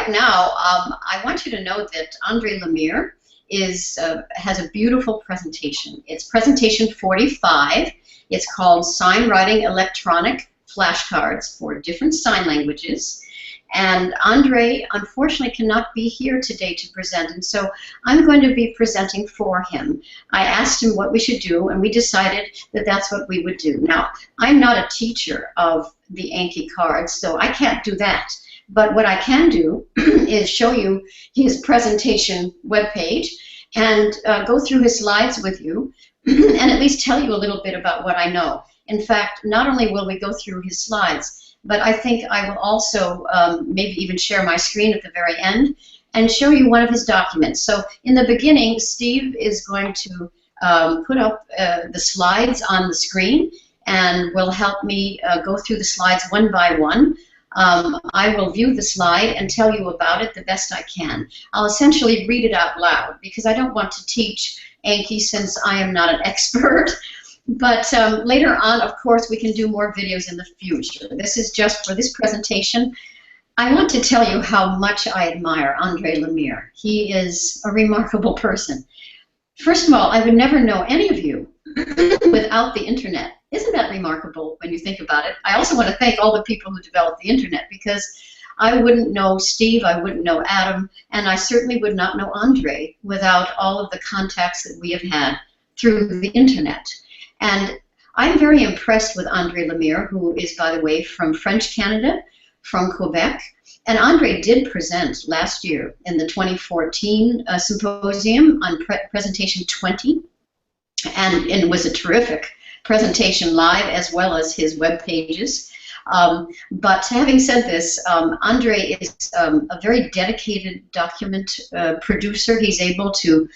right now, I want you to know that André Lemyre has a beautiful presentation. It's presentation 45. It's called SignWriting Electronic Flashcards for Different Sign Languages. And André, unfortunately, cannot be here today to present, and so I'm going to be presenting for him. I asked him what we should do, and we decided that that's what we would do. Now, I'm not a teacher of the Anki cards, so I can't do that. But what I can do is show you his presentation webpage and go through his slides with you and at least tell you a little bit about what I know. In fact, not only will we go through his slides, but I think I will also maybe even share my screen at the very end and show you one of his documents. So in the beginning, Steve is going to put up the slides on the screen and will help me go through the slides one by one. I will view the slide and tell you about it the best I can. I'll essentially read it out loud because I don't want to teach Anki since I am not an expert. But later on, of course, we can do more videos in the future. This is just for this presentation. I want to tell you how much I admire André Lemyre. He is a remarkable person. First of all, I would never know any of you without the internet. Isn't that remarkable when you think about it? I also want to thank all the people who developed the internet, because I wouldn't know Steve, I wouldn't know Adam, and I certainly would not know André without all of the contacts that we have had through the internet. And I'm very impressed with André Lemyre, who is, by the way, from French Canada, from Quebec. And André did present last year in the 2014 Symposium on Presentation 20, and it was a terrific presentation live as well as his web pages. But having said this, André is a very dedicated document producer. He's able to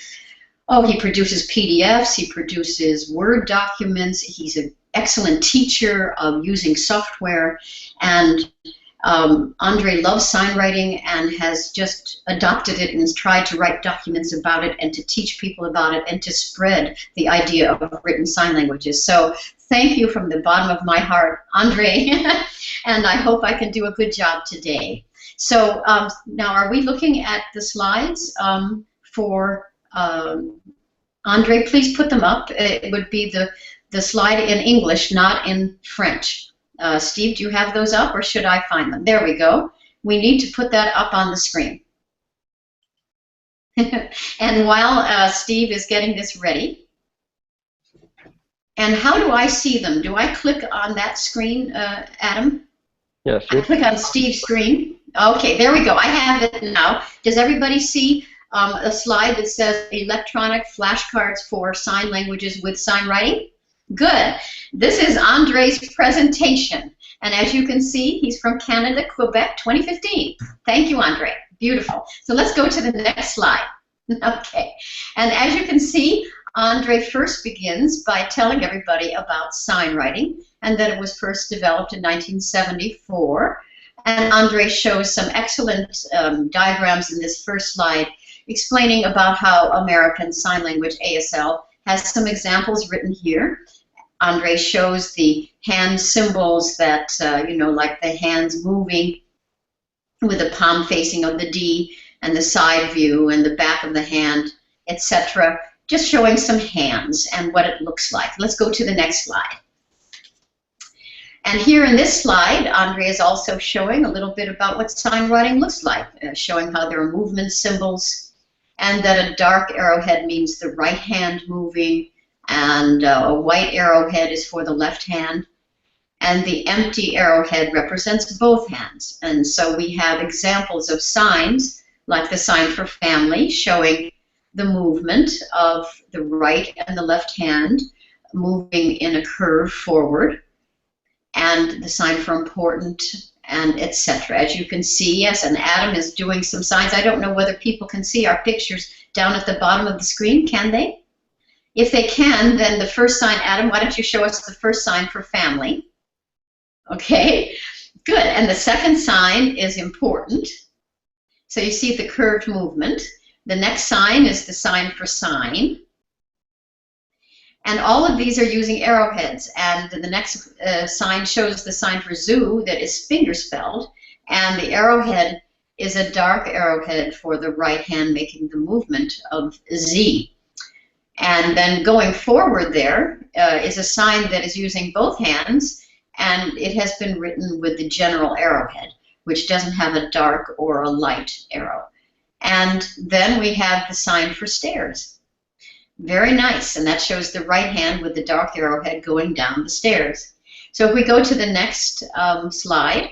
he produces PDFs, he produces Word documents, he's an excellent teacher of using software, and André loves sign writing and has just adopted it and has tried to write documents about it and to teach people about it and to spread the idea of written sign languages. So thank you from the bottom of my heart, André, and I hope I can do a good job today. So now, are we looking at the slides for André? Please put them up. It would be the slide in English, not in French. Steve, do you have those up, or should I find them? There we go. We need to put that up on the screen. And while Steve is getting this ready, and how do I see them? Do I click on that screen, Adam? Yes. I click on Steve's screen. Okay, there we go. I have it now. Does everybody see a slide that says electronic flashcards for sign languages with sign writing? Good. This is André's presentation. And as you can see, he's from Canada, Quebec, 2015. Thank you, André. Beautiful. So let's go to the next slide. Okay. And as you can see, André first begins by telling everybody about sign writing and that it was first developed in 1974. And André shows some excellent diagrams in this first slide explaining about how American Sign Language, ASL, has some examples written here. André shows the hand symbols that, you know, like the hands moving with the palm facing on the D and the side view and the back of the hand, etc. Just showing some hands and what it looks like. Let's go to the next slide. And here in this slide, André is also showing a little bit about what sign writing looks like, showing how there are movement symbols, and that a dark arrowhead means the right hand moving, and a white arrowhead is for the left hand, and the empty arrowhead represents both hands. And so we have examples of signs, like the sign for family, showing the movement of the right and the left hand moving in a curve forward, and the sign for important, and etc. As you can see, yes, and Adam is doing some signs. I don't know whether people can see our pictures down at the bottom of the screen. Can they? If they can, then the first sign, Adam, why don't you show us the first sign for family? Okay, good. And the second sign is important. So you see the curved movement. The next sign is the sign for sign. And all of these are using arrowheads. And the next sign shows the sign for zoo, that is finger spelled. And the arrowhead is a dark arrowhead for the right hand making the movement of Z. And then going forward there is a sign that is using both hands, and it has been written with the general arrowhead, which doesn't have a dark or a light arrow. And then we have the sign for stairs. Very nice, and that shows the right hand with the dark arrowhead going down the stairs. So if we go to the next slide,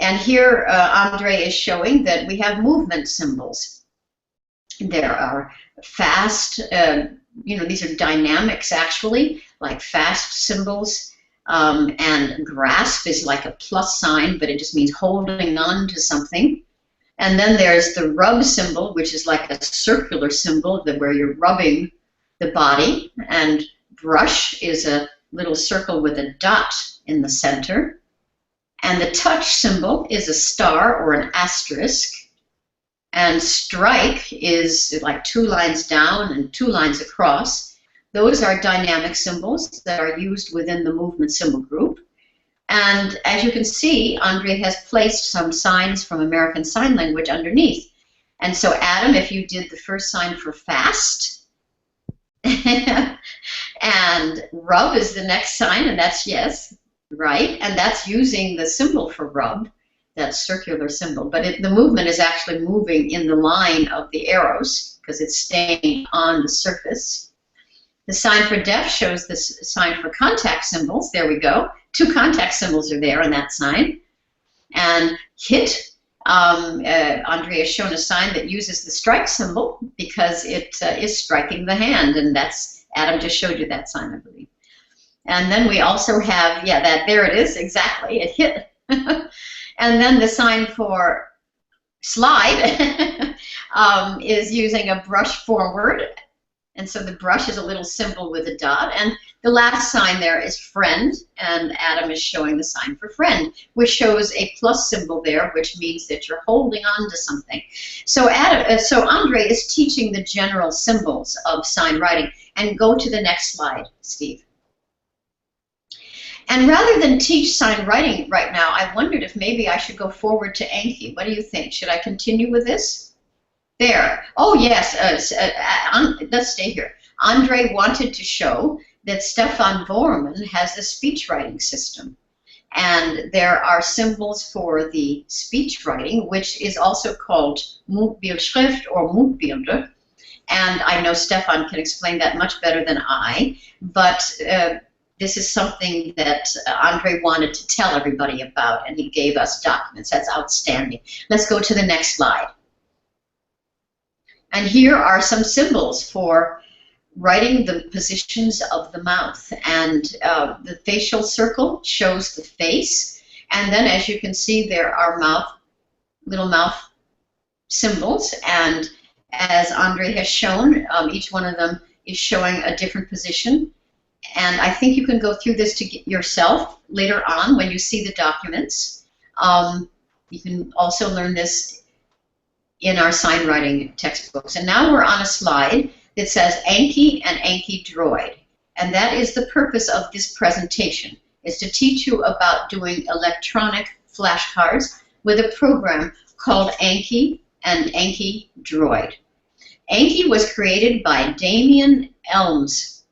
and here André is showing that we have movement symbols. There are fast, these are dynamics actually, like fast symbols, and grasp is like a plus sign, but it just means holding on to something. And then there's the rub symbol, which is like a circular symbol where you're rubbing the body, and brush is a little circle with a dot in the center. And the touch symbol is a star or an asterisk. And strike is like 2 lines down and 2 lines across. Those are dynamic symbols that are used within the movement symbol group. And as you can see, André has placed some signs from American Sign Language underneath. And so Adam, if you did the first sign for fast, and rub is the next sign, and that's yes, right? And that's using the symbol for rub, that circular symbol. But the movement is actually moving in the line of the arrows because it's staying on the surface. The sign for deaf shows the sign for contact symbols. There we go. 2 contact symbols are there on that sign. And hit, André has shown a sign that uses the strike symbol because it is striking the hand, and that's, Adam just showed you that sign, I believe. And then we also have, there it is, exactly, it hit. And then the sign for slide is using a brush forward. And so the brush is a little symbol with a dot. And the last sign there is friend, and Adam is showing the sign for friend, which shows a plus symbol there, which means that you're holding on to something. So André is teaching the general symbols of sign writing. And go to the next slide, Steve. And rather than teach sign writing right now, I wondered if maybe I should go forward to Anki. What do you think? Should I continue with this? There. Oh, yes. Let's stay here. André wanted to show that Stefan Bormann has a speech writing system. And there are symbols for the speech writing, which is also called Mundbildschrift or Mundbilder. And I know Stefan can explain that much better than I, but this is something that André wanted to tell everybody about, and he gave us documents. That's outstanding. Let's go to the next slide. And here are some symbols for writing the positions of the mouth. And the facial circle shows the face. And then, as you can see, there are little mouth symbols. And as André has shown, each one of them is showing a different position. And I think you can go through this to get yourself later on when you see the documents. You can also learn this in our sign writing textbooks. And now we're on a slide that says Anki and AnkiDroid. And that is the purpose of this presentation, is to teach you about doing electronic flashcards with a program called Anki and AnkiDroid. Anki was created by Damien Elms.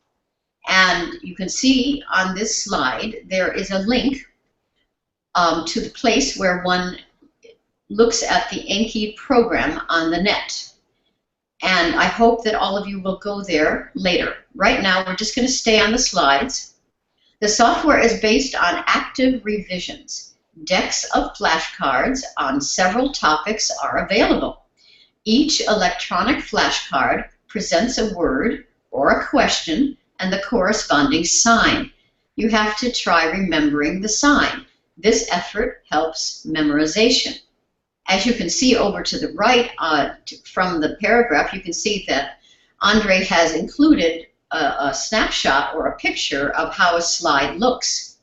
And you can see on this slide there is a link to the place where one looks at the Anki program on the net. And I hope that all of you will go there later. Right now, we're just going to stay on the slides. The software is based on active revisions. Decks of flashcards on several topics are available. Each electronic flashcard presents a word or a question and the corresponding sign. You have to try remembering the sign. This effort helps memorization. As you can see over to the right from the paragraph, you can see that André has included a snapshot or a picture of how a slide looks.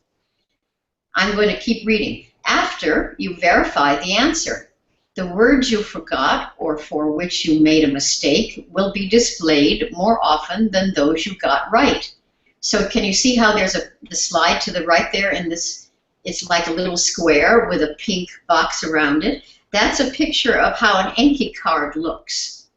I'm going to keep reading. After you verify the answer, the words you forgot or for which you made a mistake will be displayed more often than those you got right. So can you see how there's the slide to the right there in this? It's like a little square with a pink box around it. That's a picture of how an Anki card looks.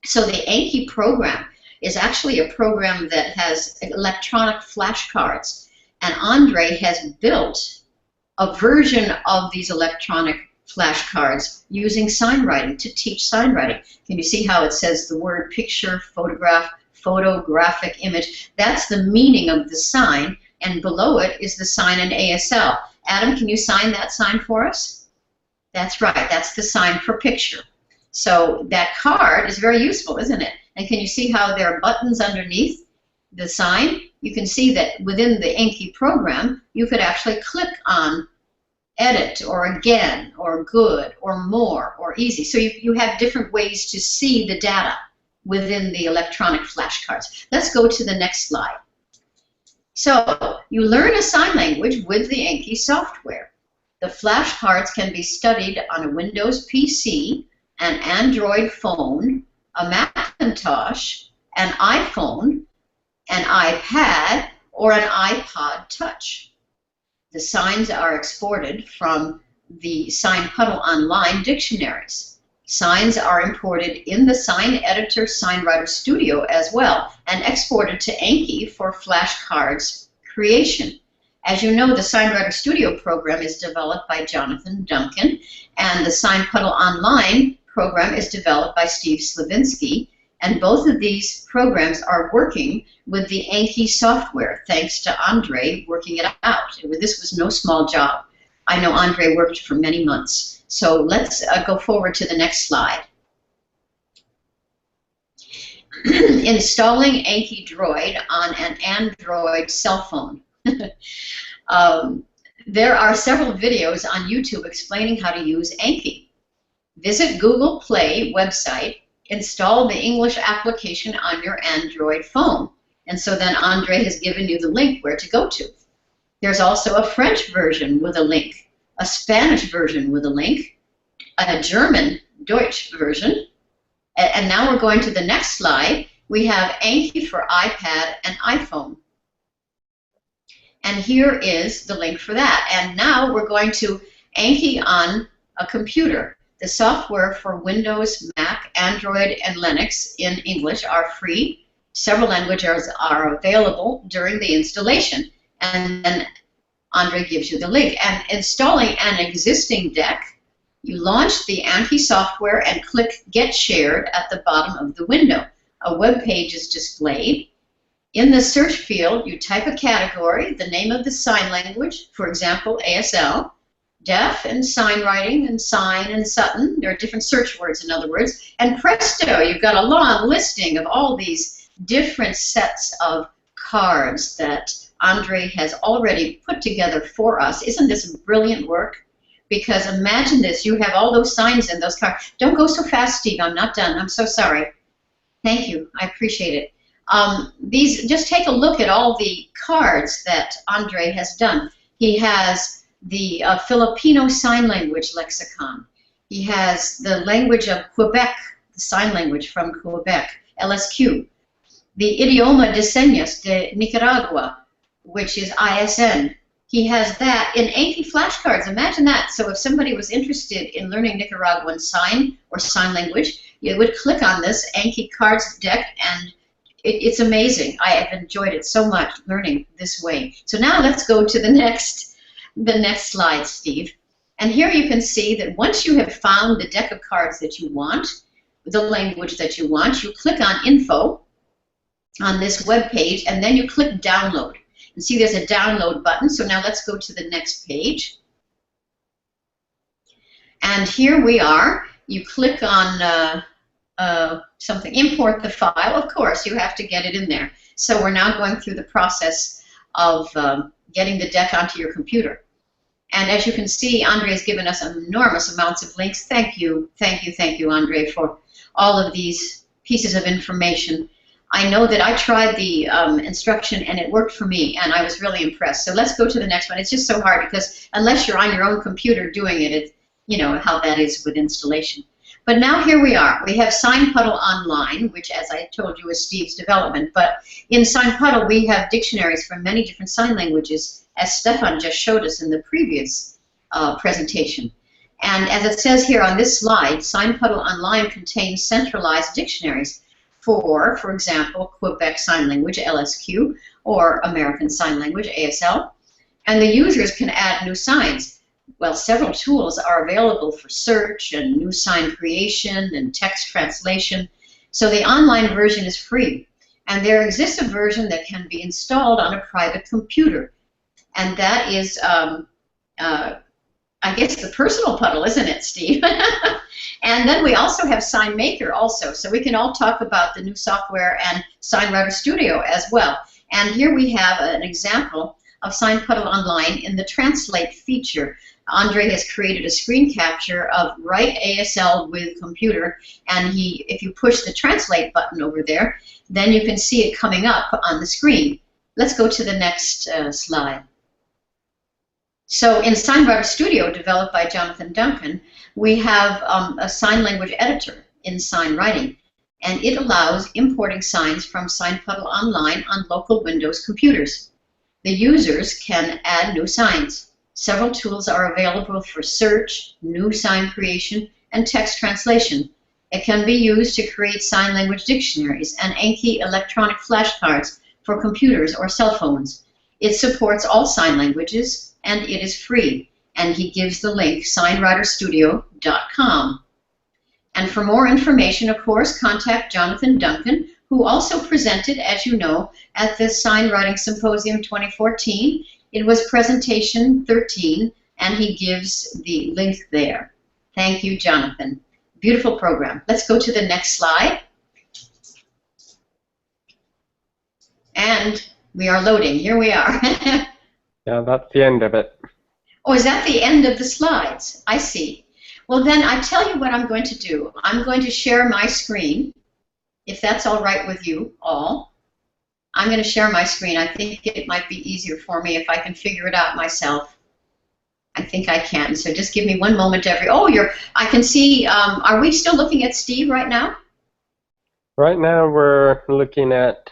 So the Anki program is actually a program that has electronic flashcards. And André has built a version of these electronic flashcards using SignWriting to teach SignWriting. Can you see how it says the word picture, photograph, photographic image? That's the meaning of the sign, and below it is the sign in ASL. Adam, can you sign that sign for us? That's right, that's the sign for picture. So that card is very useful, isn't it? And can you see how there are buttons underneath the sign? You can see that within the Anki program, you could actually click on edit or again or good or more or easy. So you have different ways to see the data within the electronic flashcards. Let's go to the next slide. So you learn a sign language with the Anki software. The flashcards can be studied on a Windows PC, an Android phone, a Macintosh, an iPhone, an iPad, or an iPod Touch. The signs are exported from the SignPuddle Online dictionaries. Signs are imported in the Sign Editor SignWriter Studio as well and exported to Anki for flashcards creation. As you know, the SignWriter Studio program is developed by Jonathan Duncan, and the SignPuddle Online program is developed by Steve Slavinsky, and both of these programs are working with the Anki software, thanks to André working it out. This was no small job. I know André worked for many months. So let's go forward to the next slide. Installing AnkiDroid on an Android cell phone. There are several videos on YouTube explaining how to use Anki. Visit Google Play website, install the English application on your Android phone. And so then André has given you the link where to go to. There's also a French version with a link, a Spanish version with a link, a German, Deutsch version. And now we're going to the next slide. We have Anki for iPad and iPhone. And here is the link for that. And now we're going to Anki on a computer. The software for Windows, Mac, Android, and Linux in English are free. Several languages are available during the installation. And then André gives you the link. And installing an existing deck, you launch the Anki software and click Get Shared at the bottom of the window. A web page is displayed. In the search field, you type a category, the name of the sign language, for example, ASL, deaf and SignWriting and sign and Sutton. There are different search words, in other words. And presto, you've got a long listing of all these different sets of cards that André has already put together for us. Isn't this brilliant work? Because imagine this, you have all those signs in those cards. Don't go so fast, Steve, I'm not done. I'm so sorry. Thank you, I appreciate it. Just take a look at all the cards that André has done. He has the Filipino Sign Language Lexicon. He has the language of Quebec, the sign language from Quebec, LSQ. The Idioma de Señas de Nicaragua, which is ISN. He has that in Anki flashcards. Imagine that. So if somebody was interested in learning Nicaraguan sign or sign language, you would click on this Anki cards deck, and it's amazing. I have enjoyed it so much learning this way. So now let's go to the next slide, Steve. And here you can see that once you have found the deck of cards that you want, the language that you want, you click on Info on this web page, and then you click Download. And see there's a download button. So now let's go to the next page. And here we are. You click on something, import the file. Of course, you have to get it in there. So we're now going through the process of getting the deck onto your computer. And as you can see, André has given us enormous amounts of links. Thank you, André, for all of these pieces of information. I know that I tried the instruction and it worked for me, and I was really impressed. So let's go to the next one. It's just so hard because unless you're on your own computer doing it, you know how that is with installation. But now here we are. We have SignPuddle Online, which, as I told you, is Steve's development. But in SignPuddle, we have dictionaries for many different sign languages, as Stefan just showed us in the previous presentation. And as it says here on this slide, SignPuddle Online contains centralized dictionaries for example, Quebec Sign Language, LSQ, or American Sign Language, ASL. And the users can add new signs. Well, several tools are available for search and new sign creation and text translation. So the online version is free. And there exists a version that can be installed on a private computer. And that is, I guess, the personal puddle, isn't it, Steve? And then we also have SignMaker also. So we can all talk about the new software and SignWriter Studio as well. And here we have an example of SignPuddle Online in the Translate feature. André has created a screen capture of Write ASL with Computer, and if you push the Translate button over there, then you can see it coming up on the screen. Let's go to the next slide. So in SignWriter Studio, developed by Jonathan Duncan, we have a sign language editor in SignWriting, and it allows importing signs from SignPuddle Online on local Windows computers. The users can add new signs. Several tools are available for search, new sign creation, and text translation. It can be used to create sign language dictionaries and Anki electronic flashcards for computers or cell phones. It supports all sign languages, and it is free. And he gives the link, signwriterstudio.com. And for more information, of course, contact Jonathan Duncan, who also presented, as you know, at the SignWriting Symposium 2014. It was presentation 13, and he gives the link there. Thank you, Jonathan. Beautiful program. Let's go to the next slide. And we are loading. Here we are. Yeah, that's the end of it. Oh, is that the end of the slides? I see. Well, then I tell you what I'm going to do. I'm going to share my screen, if that's all right with you all. I'm going to share my screen. I think it might be easier for me if I can figure it out myself. I think I can. So just give me one moment I can see, are we still looking at Steve right now? Right now we're looking at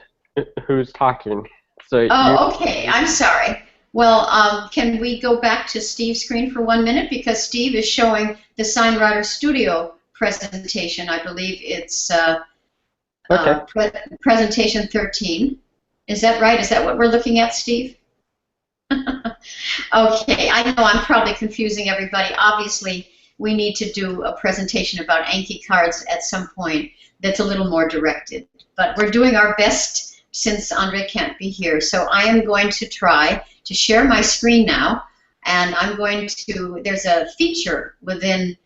who's talking. So okay. I'm sorry. Well, can we go back to Steve's screen for 1 minute? Because Steve is showing the SignWriter Studio presentation. I believe it's presentation 13. Is that right? Is that what we're looking at, Steve? Okay, I know I'm probably confusing everybody. Obviously, we need to do a presentation about Anki cards at some point that's a little more directed. But we're doing our best since André can't be here. So I am going to try to share my screen now, and I'm going to, there's a feature within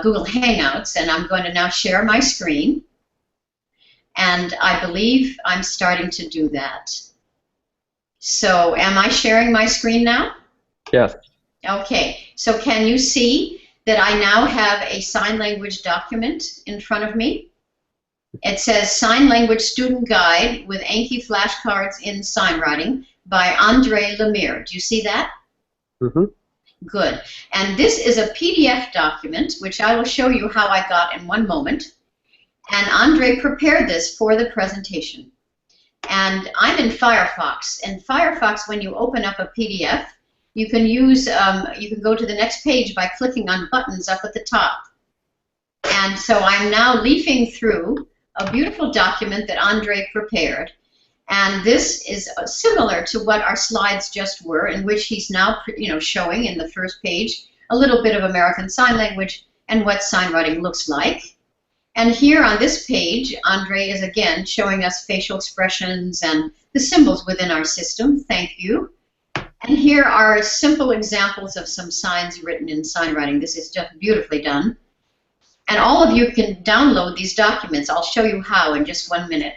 Google Hangouts, and I'm going to now share my screen, and I believe I'm starting to do that. So am I sharing my screen now? Yes. Okay, so can you see that I now have a sign language document in front of me? It says Sign Language Student Guide with Anki Flashcards in SignWriting by André Lemyre. Do you see that? Mm-hmm. Good. And this is a PDF document, which I will show you how I got in one moment. And André prepared this for the presentation. And I'm in Firefox. And Firefox, when you open up a PDF, you can use, you can go to the next page by clicking on buttons up at the top. And so I'm now leafing through a beautiful document that André prepared. And this is similar to what our slides just were, in which he's now, showing in the first page a little bit of American Sign Language and what SignWriting looks like. And here on this page, André is again showing us facial expressions and the symbols within our system. Thank you. And here are simple examples of some signs written in SignWriting. This is just beautifully done. And all of you can download these documents. I'll show you how in just 1 minute.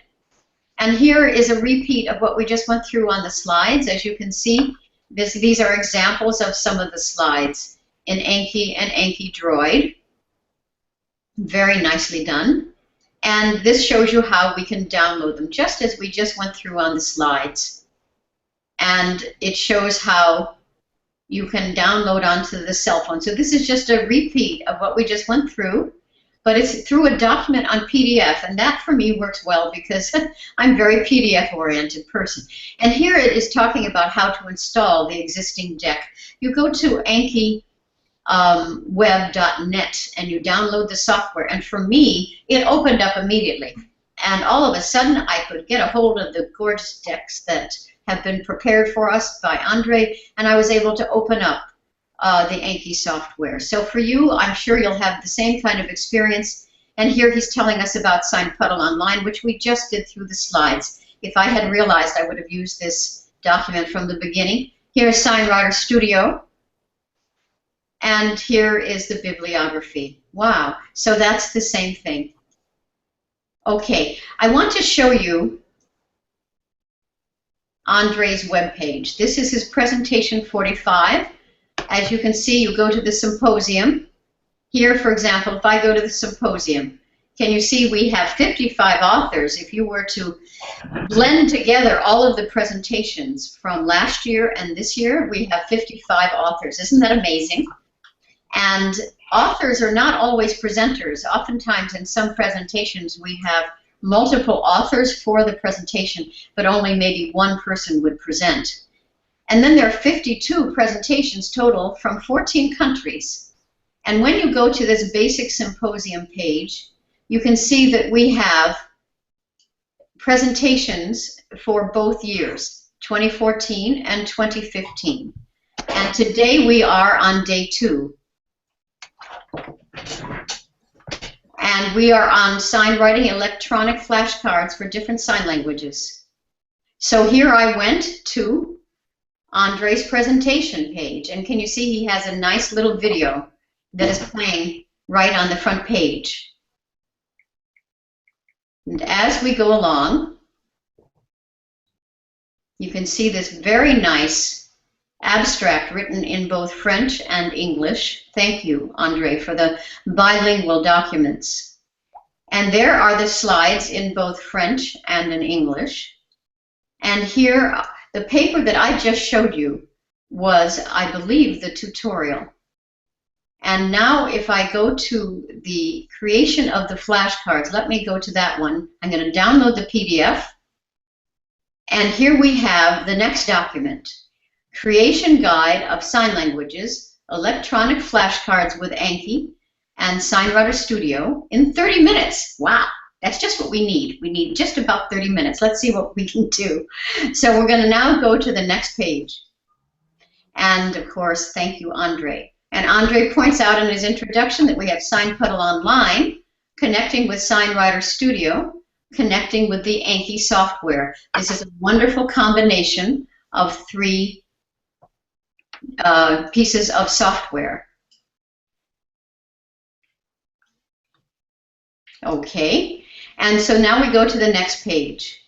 And here is a repeat of what we just went through on the slides. As you can see, these are examples of some of the slides in Anki and AnkiDroid. Very nicely done. And this shows you how we can download them, just as we just went through on the slides. And it shows how you can download onto the cell phone. So this is just a repeat of what we just went through, but it's through a document on PDF, and that for me works well because I'm a very PDF-oriented person. And here it is talking about how to install the existing deck. You go to Anki web.net, and you download the software. And for me, it opened up immediately. And all of a sudden, I could get a hold of the gorgeous decks that have been prepared for us by André, and I was able to open up the Anki software. So for you, I'm sure you'll have the same kind of experience. And here he's telling us about SignPuddle Online, which we just did through the slides. If I had realized, I would have used this document from the beginning. Here's SignWriter Studio. And here is the bibliography. Wow, so that's the same thing. Okay, I want to show you André's webpage. This is his presentation 45. As you can see, you go to the Symposium. Here, for example, if I go to the Symposium, can you see we have 55 authors? If you were to blend together all of the presentations from last year and this year, we have 55 authors. Isn't that amazing? And authors are not always presenters. Oftentimes in some presentations we have multiple authors for the presentation, but only maybe one person would present. And then there are 52 presentations total from 14 countries. And when you go to this basic Symposium page, you can see that we have presentations for both years, 2014 and 2015. And today we are on day 2. And we are on SignWriting electronic flashcards for different sign languages. So here I went to André's presentation page, and can you see he has a nice little video that is playing right on the front page. And as we go along, you can see this very nice abstract written in both French and English. Thank you, André, for the bilingual documents. And there are the slides in both French and in English. And here, the paper that I just showed you was, I believe, the tutorial. And now if I go to the creation of the flashcards, let me go to that one. I'm going to download the PDF. And here we have the next document. Creation Guide of Sign Languages, Electronic Flashcards with Anki and SignWriter Studio in 30 minutes. Wow, that's just what we need. We need just about 30 minutes. Let's see what we can do. So we're going to now go to the next page. And of course, thank you, André. And André points out in his introduction that we have SignPuddle Online, connecting with SignWriter Studio, connecting with the Anki software. This is a wonderful combination of 3 pieces of software. Okay, and so now we go to the next page.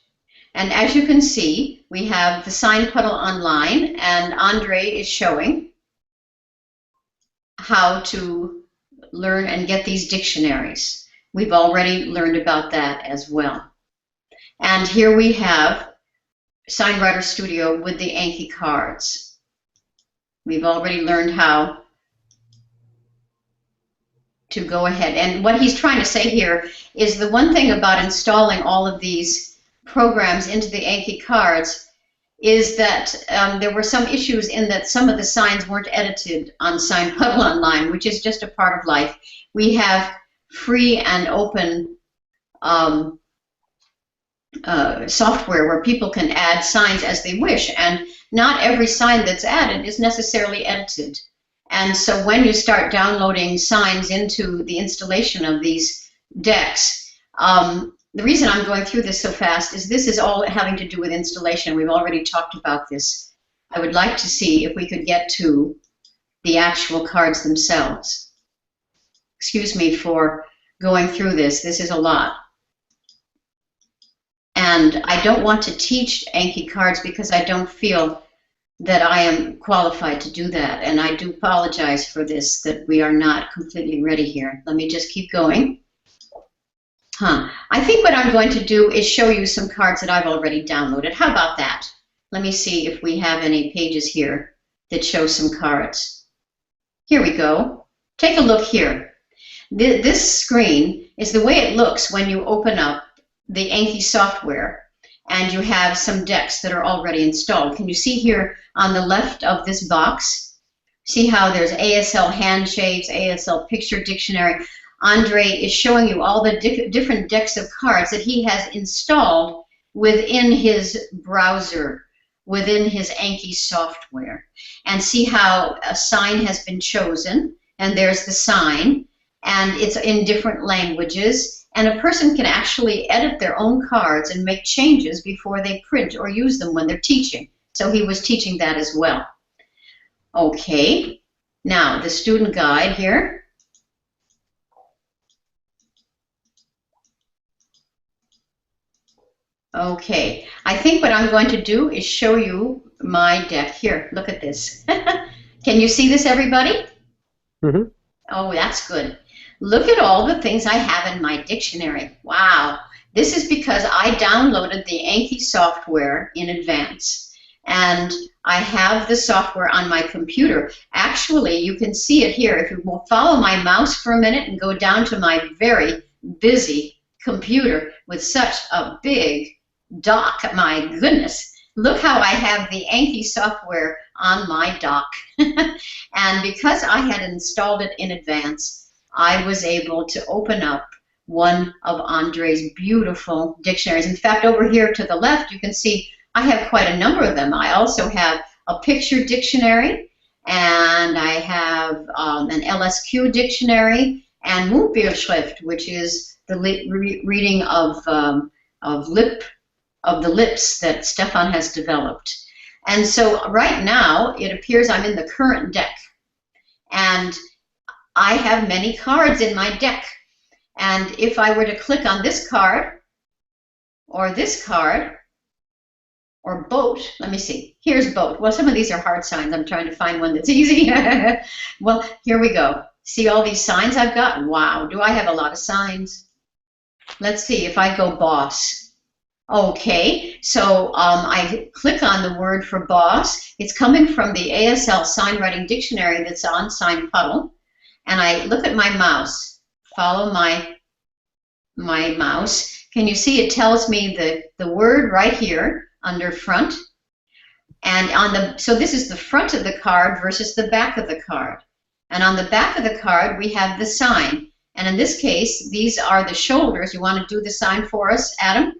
And as you can see, we have the SignPuddle Online, and André is showing how to learn and get these dictionaries. We've already learned about that as well. And here we have SignWriter Studio with the Anki cards. We've already learned how to go ahead. And what he's trying to say here is the one thing about installing all of these programs into the Anki cards is that there were some issues in that some of the signs weren't edited on SignPuddle Online, which is just a part of life. We have free and open software where people can add signs as they wish, and not every sign that's added is necessarily edited. And so when you start downloading signs into the installation of these decks, the reason I'm going through this so fast is this is all having to do with installation. We've already talked about this. I would like to see if we could get to the actual cards themselves. Excuse me for going through this. This is a lot. And I don't want to teach Anki cards because I don't feel that I am qualified to do that. And I do apologize for this, that we are not completely ready here. Let me just keep going. I think what I'm going to do is show you some cards that I've already downloaded. How about that? Let me see if we have any pages here that show some cards. Here we go. Take a look here. This screen is the way it looks when you open up the Anki software and you have some decks that are already installed. Can you see here on the left of this box See how there's ASL handshapes, ASL picture dictionary. André is showing you all the different decks of cards that he has installed within his browser, within his Anki software. And see how a sign has been chosen, and there's the sign, and it's in different languages, and a person can actually edit their own cards and make changes before they print or use them when they're teaching. So he was teaching that as well. Okay, now the student guide here. Okay, I think what I'm going to do is show you my deck. Here, look at this. Can you see this, everybody? Mm-hmm. Oh, that's good. Look at all the things I have in my dictionary. Wow. This is because I downloaded the Anki software in advance. And I have the software on my computer. Actually, you can see it here. If you will follow my mouse for a minute and go down to my very busy computer with such a big dock, my goodness. Look how I have the Anki software on my dock. And because I had installed it in advance, I was able to open up one of André's beautiful dictionaries. In fact, over here to the left, you can see I have quite a number of them. I also have a picture dictionary, and I have an LSQ dictionary, and Mundbildschrift, which is the reading of the lips that Stefan has developed. And so right now, it appears I'm in the current deck. And I have many cards in my deck. And if I were to click on this card, or this card, or boat, let me see. Here's boat. Well, some of these are hard signs. I'm trying to find one that's easy. Well, here we go. See all these signs I've got? Wow, do I have a lot of signs? Let's see if I go boss. Okay, so I click on the word for boss. It's coming from the ASL SignWriting dictionary that's on SignPuddle. And I look at my mouse, follow my mouse. Can you see it tells me the word right here under front? And on the, so this is the front of the card versus the back of the card. And on the back of the card, we have the sign. And in this case, these are the shoulders. You want to do the sign for us, Adam?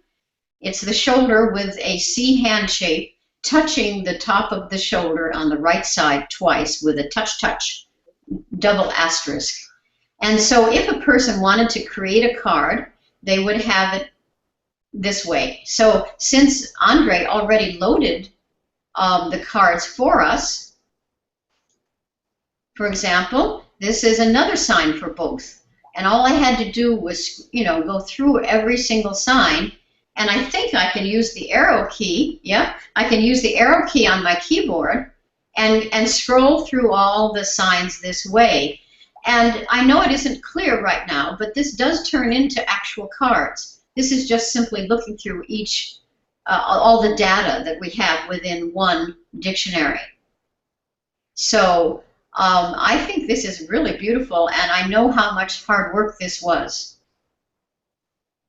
It's the shoulder with a C hand shape touching the top of the shoulder on the right side twice with a touch, double asterisk. And so if a person wanted to create a card, they would have it this way. So since André already loaded the cards for us, for example, this is another sign for both. And all I had to do was, go through every single sign. And I think I can use the arrow key. Yeah, I can use the arrow key on my keyboard and scroll through all the signs this way. And I know it isn't clear right now, but this does turn into actual cards. This is just simply looking through each, all the data that we have within one dictionary. So I think this is really beautiful, and I know how much hard work this was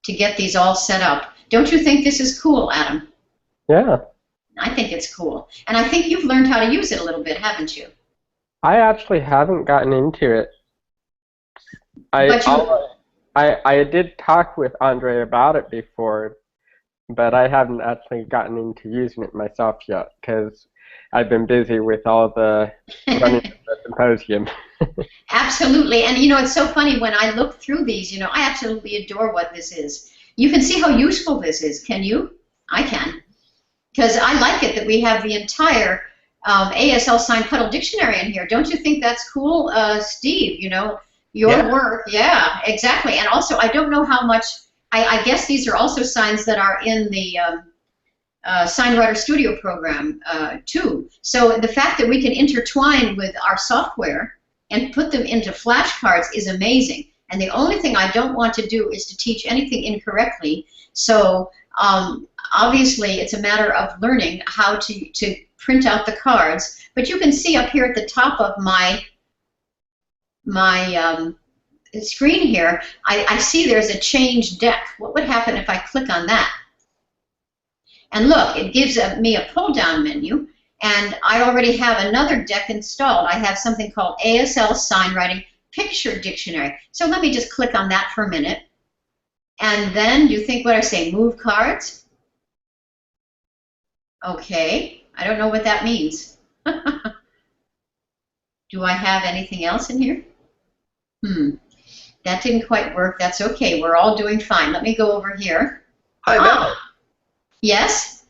to get these all set up. Don't you think this is cool, Adam? Yeah. I think it's cool. And I think you've learned how to use it a little bit, haven't you? I actually haven't gotten into it. I did talk with André about it before, but I haven't actually gotten into using it myself yet because I've been busy with all the running the Symposium. Absolutely. And it's so funny when I look through these, I absolutely adore what this is. You can see how useful this is, can you? I can. Because I like it that we have the entire ASL SignPuddle dictionary in here. Don't you think that's cool, Steve? Your work. Yeah, exactly. And also, I don't know how much, I guess these are also signs that are in the SignWriter Studio program, too. So the fact that we can intertwine with our software and put them into flashcards is amazing. And the only thing I don't want to do is to teach anything incorrectly. So obviously, it's a matter of learning how to print out the cards. But you can see up here at the top of my screen here, I see there's a change deck. What would happen if I click on that? And look, it gives me a pull-down menu, And I already have another deck installed. I have something called ASL SignWriting Picture Dictionary. So let me just click on that for a minute. And then you think what I say, move cards? Okay, I don't know what that means. Do I have anything else in here? That didn't quite work. That's okay. We're all doing fine. Let me go over here. Hi, Belle. Yes?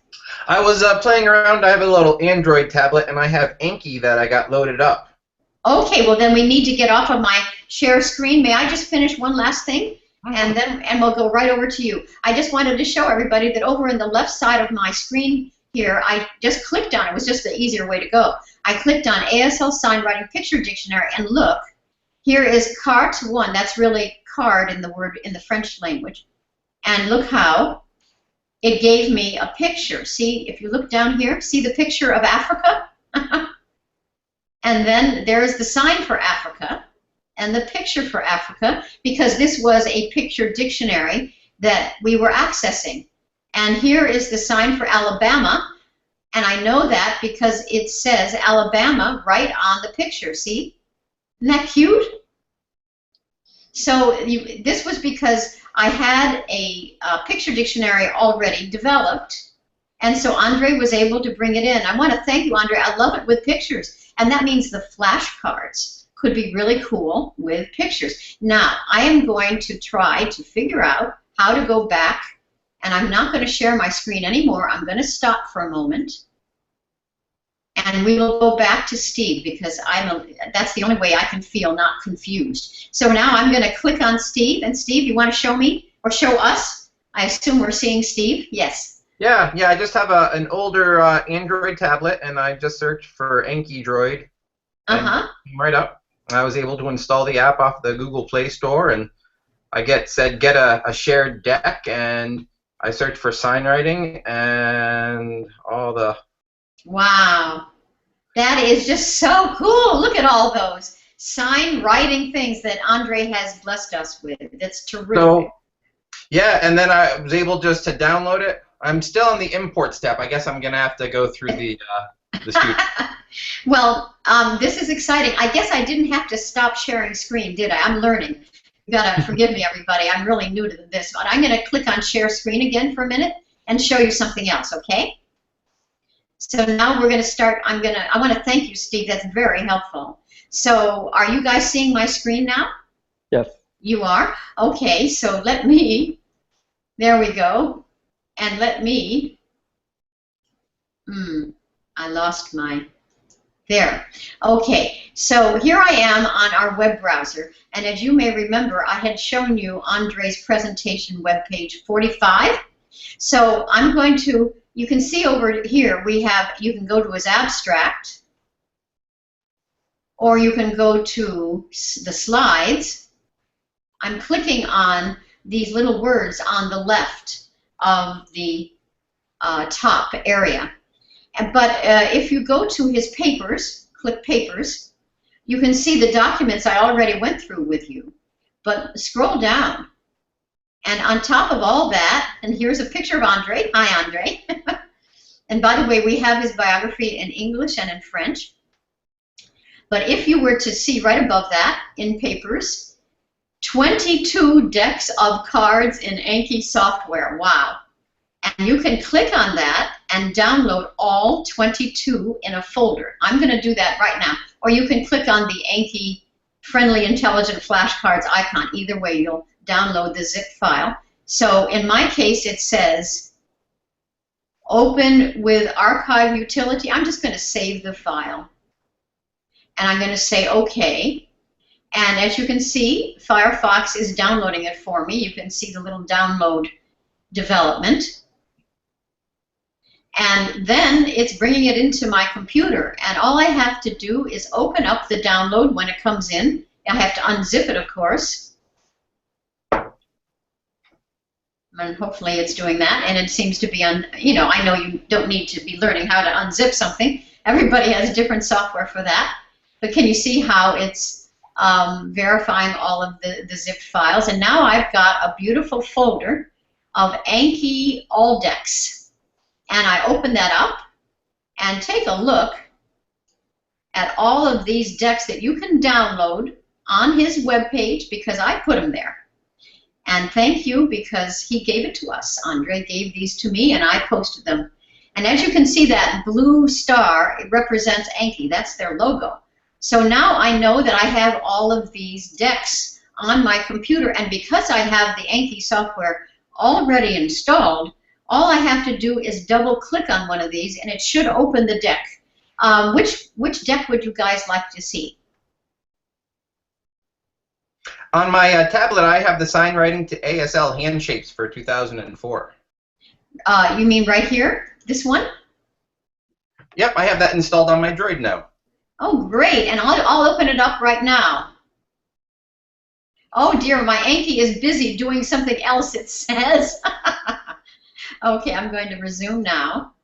I was playing around. I have a little Android tablet, and I have Anki that I got loaded up. Okay, well then we need to get off of my share screen. May I just finish one last thing? And we'll go right over to you. I just wanted to show everybody that over in the left side of my screen here, I just clicked on it. It was just the easier way to go. I clicked on ASL SignWriting Picture Dictionary, and look, here is carte 1. That's really card in the French language. And look how it gave me a picture. See, if you look down here, see the picture of Africa? And then there's the sign for Africa and the picture for Africa, because this was a picture dictionary that we were accessing. And here is the sign for Alabama, and I know that because it says Alabama right on the picture, see? Isn't that cute? So this was because I had a picture dictionary already developed, and so André was able to bring it in. I want to thank you, André. I love it with pictures, and that means the flashcards could be really cool with pictures. Now, I am going to try to figure out how to go back, and I'm not going to share my screen anymore. I'm going to stop for a moment, and we will go back to Steve, because that's the only way I can feel not confused. So now I'm going to click on Steve, and Steve, you want to show me or show us? I assume we're seeing Steve. Yes. Yeah, I just have an older Android tablet, and I just searched for AnkiDroid. Came right up. I was able to install the app off the Google Play Store, and I said get a shared deck, and I searched for SignWriting and all the... Wow, that is just so cool. Look at all those SignWriting things that André has blessed us with. That's terrific. So, yeah, and then I was able just to download it. I'm still in the import step. I guess I'm going to have to go through the studio. Well, this is exciting. I guess I didn't have to stop sharing screen, did I? I'm learning. You got to forgive me, everybody. I'm really new to this. But I'm going to click on share screen again for a minute and show you something else, okay? So now we're going to start. I want to thank you, Steve. That's very helpful. So are you guys seeing my screen now? Yes. You are? Okay, so let me, there we go. And let me, I lost my, there. Okay, so here I am on our web browser, and as you may remember, I had shown you André's presentation webpage 45. So I'm going to, you can see over here we have, you can go to his abstract, or you can go to the slides. I'm clicking on these little words on the left of the top area. But if you go to his papers, click papers, you can see the documents I already went through with you. But scroll down, and on top of all that, and here's a picture of André. Hi, André. And by the way, we have his biography in English and in French. But if you were to see right above that, in papers, 22 decks of cards in Anki software. Wow. And you can click on that and download all 22 in a folder. I'm going to do that right now. Or you can click on the Anki Friendly Intelligent Flashcards icon. Either way, you'll download the zip file. So in my case, it says open with archive utility. I'm just going to save the file. And I'm going to say OK. And as you can see, Firefox is downloading it for me. You can see the little download development. And then it's bringing it into my computer. And all I have to do is open up the download when it comes in. I have to unzip it, of course. And hopefully it's doing that. And it seems to be, you know, I know you don't need to be learning how to unzip something. Everybody has different software for that. But can you see how it's verifying all of the zipped files? And now I've got a beautiful folder of Anki all decks. And I open that up, and take a look at all of these decks that you can download on his webpage, because I put them there. And thank you, because he gave it to us. André gave these to me, and I posted them. And as you can see, that blue star, it represents Anki. That's their logo. So now I know that I have all of these decks on my computer, and because I have the Anki software already installed, all I have to do is double-click on one of these, and it should open the deck. Which deck would you guys like to see? On my tablet, I have the SignWriting to ASL hand shapes for 2004. You mean right here? This one? Yep, I have that installed on my Droid now. Oh, great. And I'll open it up right now. Oh, dear, my Anki is busy doing something else, it says. Okay, I'm going to resume now.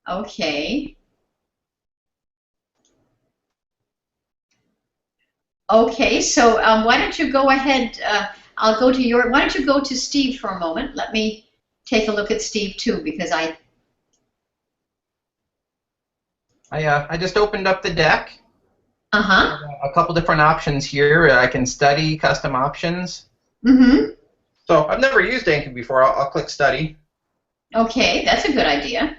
Okay. Okay, so why don't you go ahead, I'll go to your, why don't you go to Steve for a moment. Let me take a look at Steve too, because I just opened up the deck. Uh-huh. A couple different options here. I can study custom options. Mm-hmm. So I've never used Anki before. I'll click study. Okay, that's a good idea.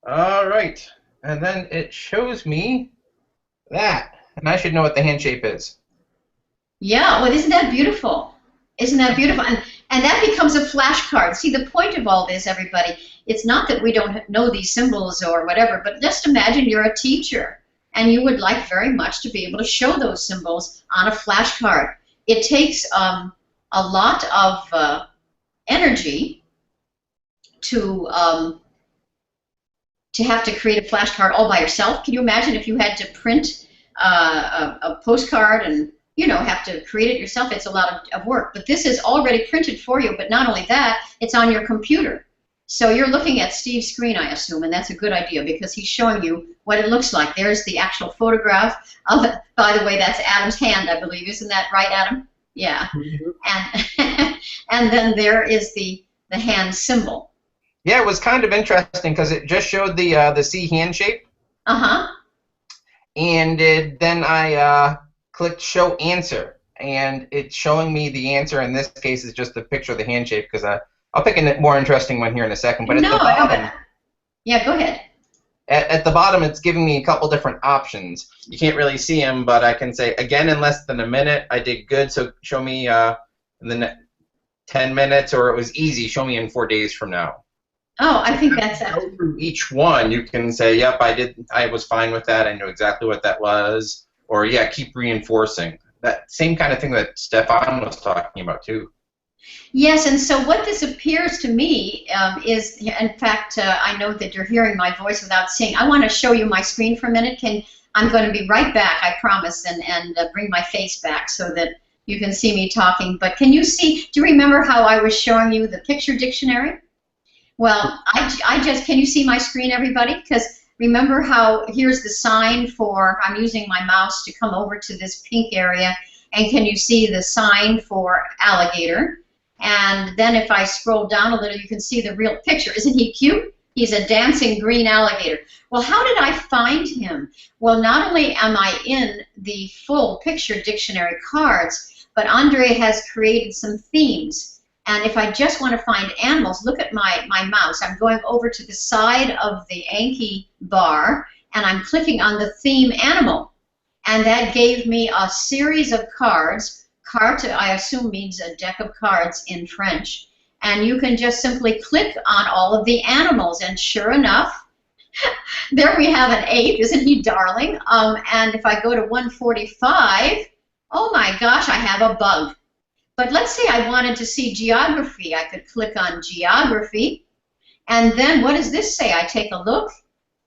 All right, and then it shows me that, and I should know what the hand shape is. Yeah, well, isn't that beautiful? Isn't that beautiful? And that becomes a flashcard. See, the point of all this, everybody, it's not that we don't know these symbols or whatever, but just imagine you're a teacher and you would like very much to be able to show those symbols on a flashcard. It takes a lot of energy to have to create a flashcard all by yourself. Can you imagine if you had to print a postcard and have to create it yourself? It's a lot of work. But this is already printed for you, but not only that, it's on your computer. So you're looking at Steve's screen, I assume, and that's a good idea because he's showing you what it looks like. There's the actual photograph of it. By the way, that's Adam's hand, I believe. Isn't that right, Adam? Yeah. And and then there is the hand symbol. Yeah, it was kind of interesting because it just showed the C hand shape. Uh-huh. And then I clicked show answer, and it's showing me the answer. In this case, is just a picture of the hand shape because I'll pick a more interesting one here in a second. But at the bottom, yeah, go ahead. At the bottom, it's giving me a couple different options. You can't really see them, but I can say again in less than a minute. I did good, so show me in the 10 minutes, or it was easy. Show me in 4 days from now. Oh, I think that's go through each one. You can say, "Yep, I was fine with that. I knew exactly what that was." Or, "Yeah, keep reinforcing." That same kind of thing that Stefan was talking about too. Yes, and so what this appears to me is, in fact, I know that you're hearing my voice without seeing. I want to show you my screen for a minute. I'm going to be right back, I promise, and bring my face back so that you can see me talking. But can you see? Do you remember how I was showing you the picture dictionary? Well, can you see my screen, everybody? Because remember how here's the sign for, I'm using my mouse to come over to this pink area, and can you see the sign for alligator? And then if I scroll down a little, you can see the real picture. Isn't he cute? He's a dancing green alligator. Well, how did I find him? Well, not only am I in the full picture dictionary cards, but André has created some themes. And if I just want to find animals, look at my mouse. I'm going over to the side of the Anki bar, and I'm clicking on the theme animal. And that gave me a series of cards. Carte, I assume, means a deck of cards in French. And you can just simply click on all of the animals. And sure enough, there we have an ape. Isn't he darling? And if I go to 145, oh my gosh, I have a bug. But let's say I wanted to see geography. I could click on geography. And then what does this say? I take a look.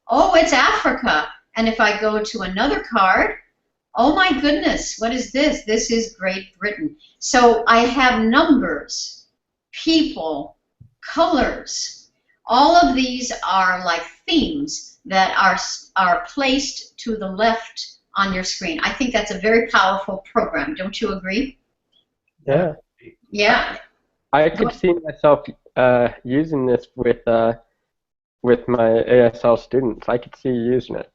Oh, it's Africa. And if I go to another card, oh my goodness, what is this? This is Great Britain. So I have numbers, people, colors. All of these are like themes that are placed to the left on your screen. I think that's a very powerful program. Don't you agree? Yeah. Yeah. I could see myself using this with with my ASL students. I could see you using it.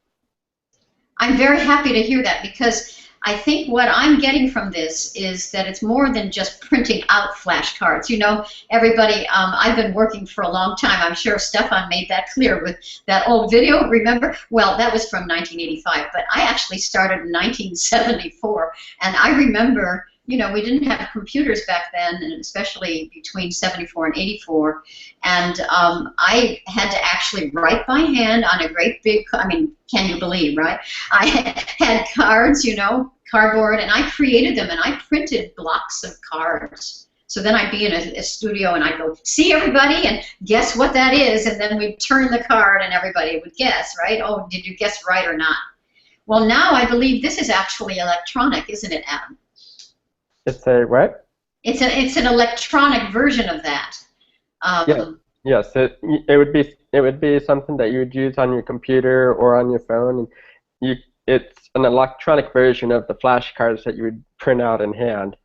I'm very happy to hear that, because I think what I'm getting from this is that it's more than just printing out flashcards. You know, everybody, I've been working for a long time. I'm sure Stefan made that clear with that old video, remember? Well, that was from 1985, but I actually started in 1974, and I remember, you know, we didn't have computers back then, and especially between 74 and 84, and I had to actually write by hand on a great big, I mean, can you believe, right? I had cards, you know, cardboard, and I created them, and I printed blocks of cards. So then I'd be in a studio, and I'd go, see everybody, and guess what that is, and then we'd turn the card, and everybody would guess, right? Oh, did you guess right or not? Well, now I believe this is actually electronic, isn't it, Adam? It's a what? It's an electronic version of that. Yes. It would be something that you would use on your computer or on your phone. And it's an electronic version of the flashcards that you would print out in hand.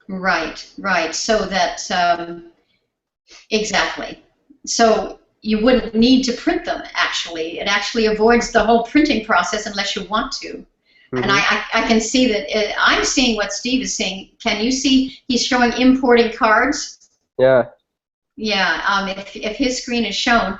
Right, right. So that exactly. So you wouldn't need to print them. Actually, it actually avoids the whole printing process unless you want to. Mm-hmm. And I can see that I'm seeing what Steve is seeing. Can you see he's showing importing cards? Yeah. Yeah. If his screen is shown,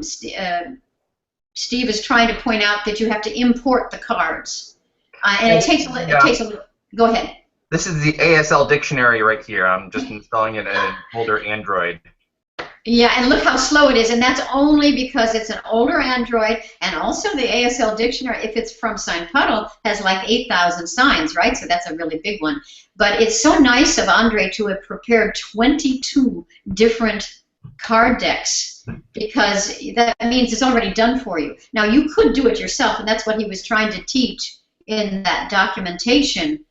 Steve is trying to point out that you have to import the cards, and it takes a little. Go ahead. This is the ASL dictionary right here. I'm just installing it in an older Android. Yeah, and look how slow it is, and that's only because it's an older Android, and also the ASL dictionary, if it's from SignPuddle, has like 8,000 signs, right? So that's a really big one. But it's so nice of André to have prepared 22 different card decks, because that means it's already done for you. Now, you could do it yourself, and that's what he was trying to teach in that documentation.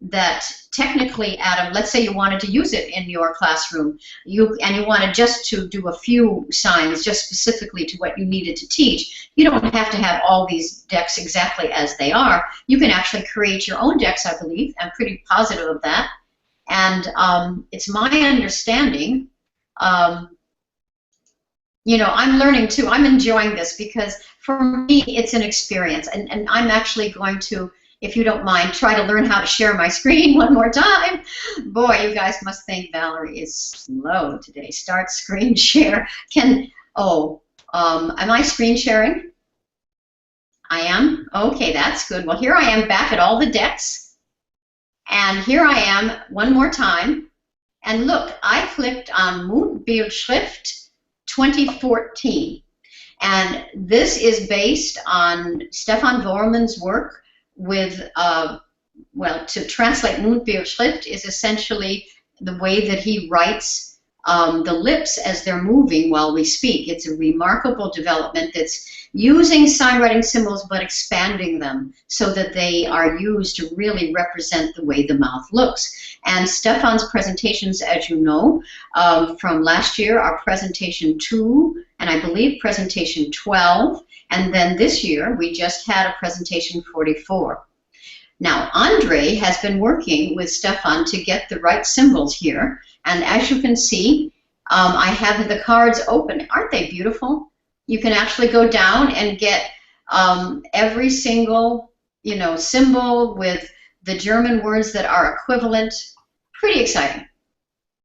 That technically, Adam, let's say you wanted to use it in your classroom, and you wanted just to do a few signs just specifically to what you needed to teach. You don't have to have all these decks exactly as they are. You can actually create your own decks, I believe. I'm pretty positive of that. And it's my understanding, you know, I'm learning too. I'm enjoying this because for me it's an experience, and I'm actually going to, if you don't mind, try to learn how to share my screen one more time. Boy, you guys must think Valerie is slow today. Start screen share. Am I screen sharing? I am? Okay, that's good. Well, here I am back at all the decks. And here I am one more time. And look, I clicked on Montbildschrift 2014. And this is based on Stefan Vormann's work with, well, to translate Montbildschrift is essentially the way that he writes the lips as they're moving while we speak. It's a remarkable development that's using SignWriting symbols but expanding them so that they are used to really represent the way the mouth looks. And Stefan's presentations, as you know, from last year are presentation 2 and I believe presentation 12, and then this year we just had a presentation 44. Now, André has been working with Stefan to get the right symbols here, and as you can see, I have the cards open. Aren't they beautiful? You can actually go down and get every single, you know, symbol with the German words that are equivalent. Pretty exciting.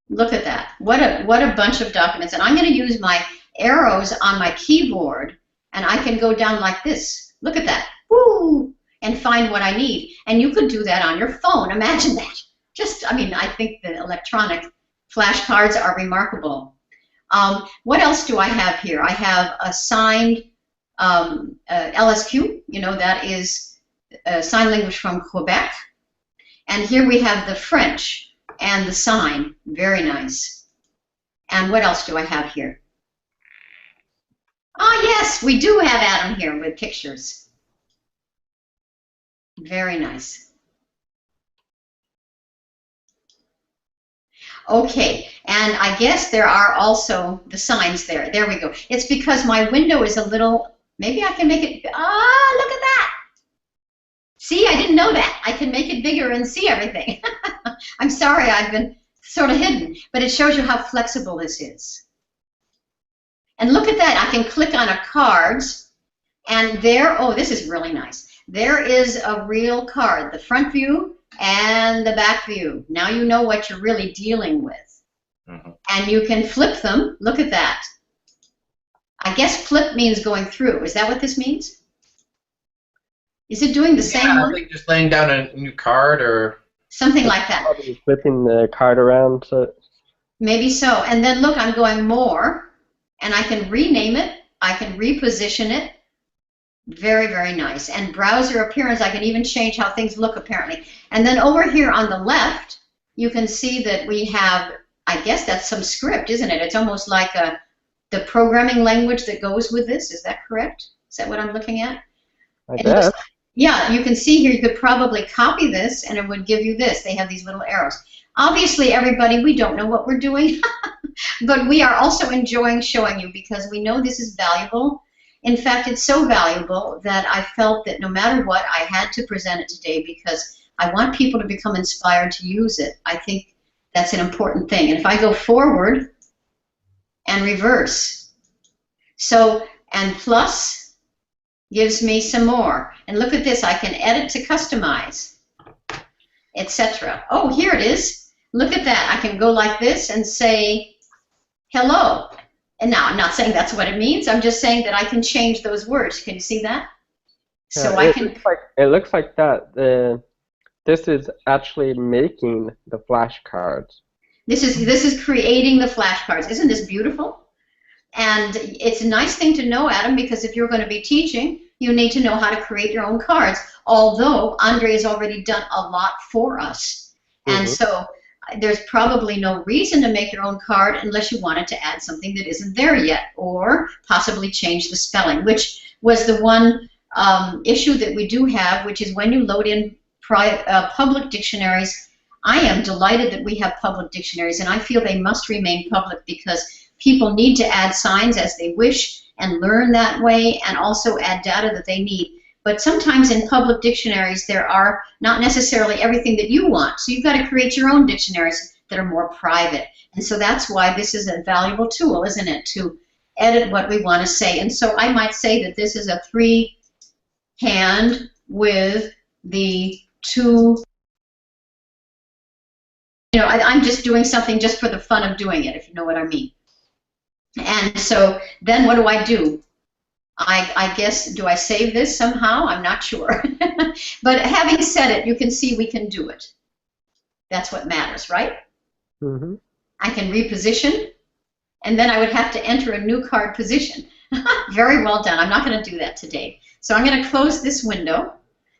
Look at that. What a bunch of documents. And I'm going to use my arrows on my keyboard, and I can go down like this. Look at that. Woo! And find what I need. And you could do that on your phone. Imagine that. Just, I mean, I think the electronic flashcards are remarkable. What else do I have here? I have a signed LSQ. You know, that is sign language from Quebec. And here we have the French and the sign. Very nice. And what else do I have here? Oh, yes, we do have Adam here with pictures. Very nice. Okay, and I guess there are also the signs there. There we go. It's because my window is a little, maybe I can make it, look at that. See, I didn't know that. I can make it bigger and see everything. I'm sorry, I've been sort of hidden, but it shows you how flexible this is. And look at that. I can click on a cards, and there, oh, this is really nice. There is a real card, the front view and the back view. Now you know what you're really dealing with. And you can flip them. Look at that. I guess flip means going through. Is that what this means? Is it doing the same one? I think just laying down a new card or something like that. Probably flipping the card around. So. Maybe so. And then look, I'm going more, and I can rename it. I can reposition it. Very, very nice. And browser appearance, I can even change how things look apparently. And then over here on the left, you can see that we have, I guess that's some script, isn't it? It's almost like the programming language that goes with this. Is that correct? Is that what I'm looking at? I guess. Yeah, you can see here, you could probably copy this and it would give you this. They have these little arrows. Obviously, everybody, we don't know what we're doing, but we are also enjoying showing you because we know this is valuable. In fact, it's so valuable that I felt that no matter what, I had to present it today because I want people to become inspired to use it. I think that's an important thing. And if I go forward and reverse, so, and plus gives me some more. And look at this, I can edit to customize, etc. Oh, here it is. Look at that. I can go like this and say, hello. And now I'm not saying that's what it means. I'm just saying that I can change those words. Can you see that? Yeah, so I can. It looks like that. This is actually making the flashcards. This is creating the flashcards. Isn't this beautiful? And it's a nice thing to know, Adam, because if you're going to be teaching, you need to know how to create your own cards, although André has already done a lot for us. And so there's probably no reason to make your own card unless you wanted to add something that isn't there yet, or possibly change the spelling, which was the one issue that we do have, which is when you load in public dictionaries. I am delighted that we have public dictionaries, and I feel they must remain public because people need to add signs as they wish and learn that way, and also add data that they need. But sometimes in public dictionaries there are not necessarily everything that you want. So you've got to create your own dictionaries that are more private. And so that's why this is a valuable tool, isn't it, to edit what we want to say. And so I might say that this is a three-hand with the two. You know, I'm just doing something just for the fun of doing it, if you know what I mean. And so then what do? I guess, do I save this somehow? I'm not sure. But having said it, you can see we can do it. That's what matters, right? I can reposition, and then I would have to enter a new card position. Very well done. I'm not going to do that today. So I'm going to close this window.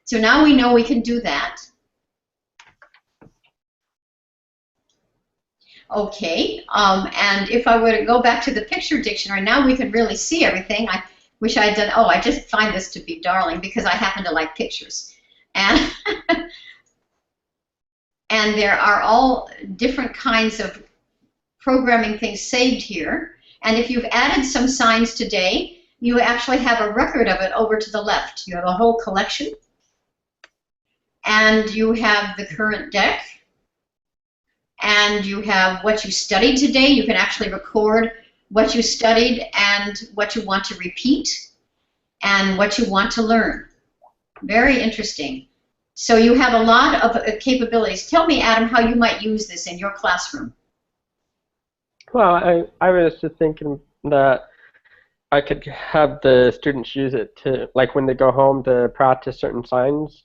So now we know we can do that. Okay, and if I were to go back to the picture dictionary, now we can really see everything. I wish I had done, oh, I just find this to be darling because I happen to like pictures. And, and there are all different kinds of programming things saved here. And if you've added some signs today, you actually have a record of it over to the left. You have a whole collection. And you have the current deck. And you have what you studied today. You can actually record what you studied and what you want to repeat and what you want to learn. Very interesting. So you have a lot of capabilities. Tell me, Adam, how you might use this in your classroom. Well, I was just thinking that I could have the students use it to, like when they go home to practice certain signs.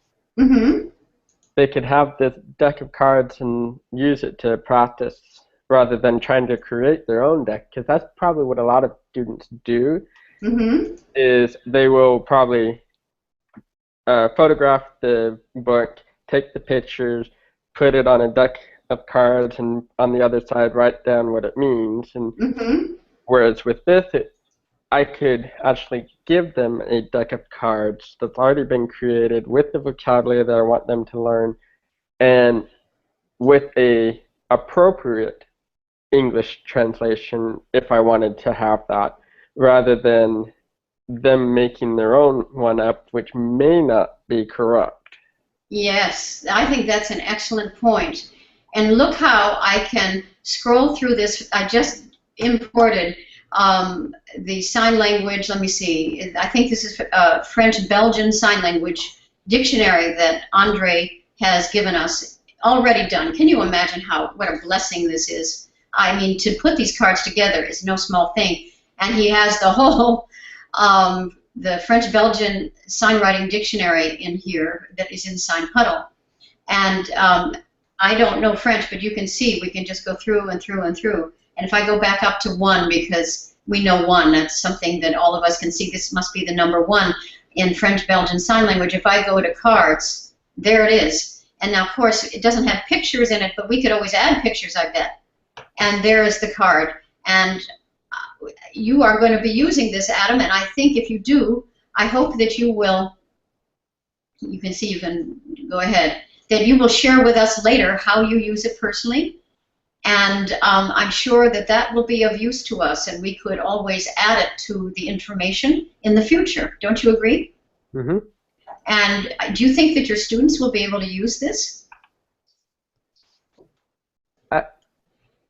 They could have this deck of cards and use it to practice rather than trying to create their own deck, because that's probably what a lot of students do. Is they will probably photograph the book, take the pictures, put it on a deck of cards, and on the other side write down what it means. And whereas with this, I could actually give them a deck of cards that's already been created with the vocabulary that I want them to learn, and with a appropriate English translation if I wanted to have that, rather than them making their own one up, which may not be corrupt. Yes, I think that's an excellent point. And look how I can scroll through this. I just imported the sign language, let me see, I think this is French-Belgian sign language dictionary that André has given us, already done. Can you imagine what a blessing this is? I mean, to put these cards together is no small thing. And he has the whole, the French-Belgian sign writing dictionary in here that is in SignPuddle. And I don't know French, but you can see we can just go through and through and through. And if I go back up to 1, because we know 1, that's something that all of us can see. This must be the number 1 in French-Belgian Sign Language. If I go to cards, there it is. And now, of course, it doesn't have pictures in it, but we could always add pictures, I bet. And there is the card. And you are going to be using this, Adam, and I think if you do, I hope that you will, you can see, you can go ahead, that you will share with us later how you use it personally. And I'm sure that that will be of use to us, and we could always add it to the information in the future. Don't you agree? Mm-hmm. And do you think that your students will be able to use this?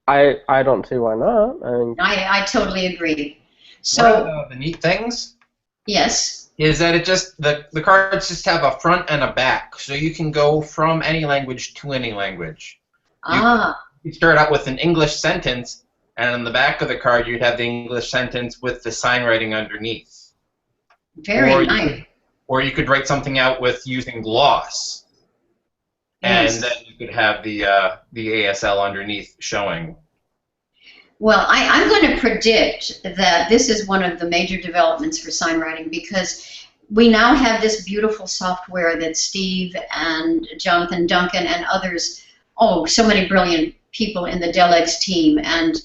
I don't see why not. I totally agree. So one of the neat things, yes, is that it just the cards just have a front and a back, so you can go from any language to any language. You start out with an English sentence, and on the back of the card you'd have the English sentence with the sign writing underneath. Very nice. Or you could write something out with using gloss, yes. And then you could have the ASL underneath showing. Well, I'm going to predict that this is one of the major developments for sign writing, because we now have this beautiful software that Steve and Jonathan Duncan and others, so many brilliant people in the DELEX team, and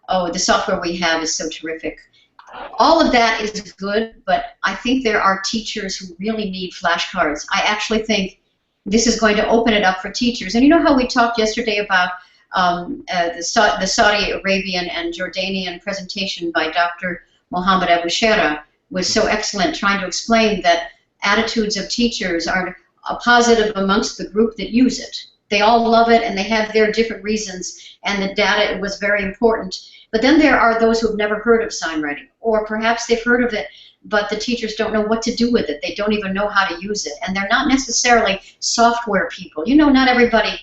the software we have is so terrific. All of that is good, but I think there are teachers who really need flashcards. I actually think this is going to open it up for teachers. And you know how we talked yesterday about the Saudi Arabian and Jordanian presentation by Dr. Mohammed Abu Shera was so excellent, trying to explain that attitudes of teachers are positive amongst the group that use it. They all love it, and they have their different reasons, and the data was very important. But then there are those who have never heard of sign writing, or perhaps they've heard of it, but the teachers don't know what to do with it. They don't even know how to use it, and they're not necessarily software people. You know, not everybody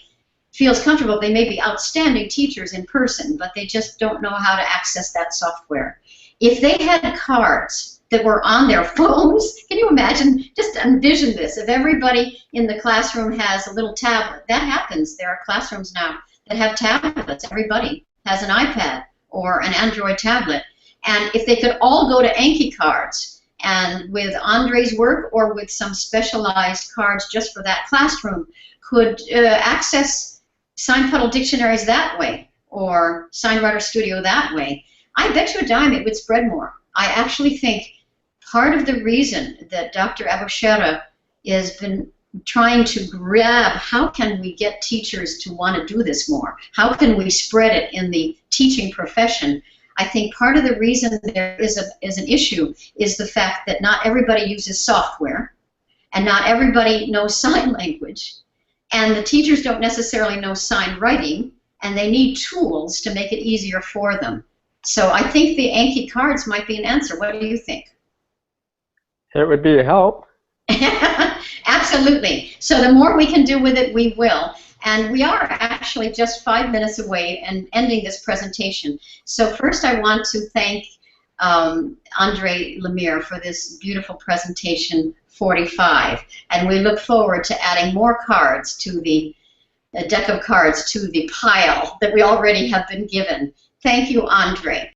feels comfortable. They may be outstanding teachers in person, but they just don't know how to access that software. If they had cards that were on their phones, can you imagine, just envision this, if everybody in the classroom has a little tablet. That happens. There are classrooms now that have tablets. Everybody has an iPad or an Android tablet. And if they could all go to Anki cards, and with André's work or with some specialized cards just for that classroom, could access SignPuddle dictionaries that way, or SignWriter Studio that way, I bet you a dime it would spread more. I actually think part of the reason that Dr. Abu Shera has been trying to grab, how can we get teachers to want to do this more? How can we spread it in the teaching profession? I think part of the reason there is an issue is the fact that not everybody uses software, and not everybody knows sign language, and the teachers don't necessarily know sign writing, and they need tools to make it easier for them. So I think the Anki cards might be an answer. What do you think? It would be a help. Absolutely. So the more we can do with it, we will. And we are actually just 5 minutes away and ending this presentation. So first I want to thank André Lemyre for this beautiful presentation 45. And we look forward to adding more cards to the deck of cards to the pile that we already have been given. Thank you, André.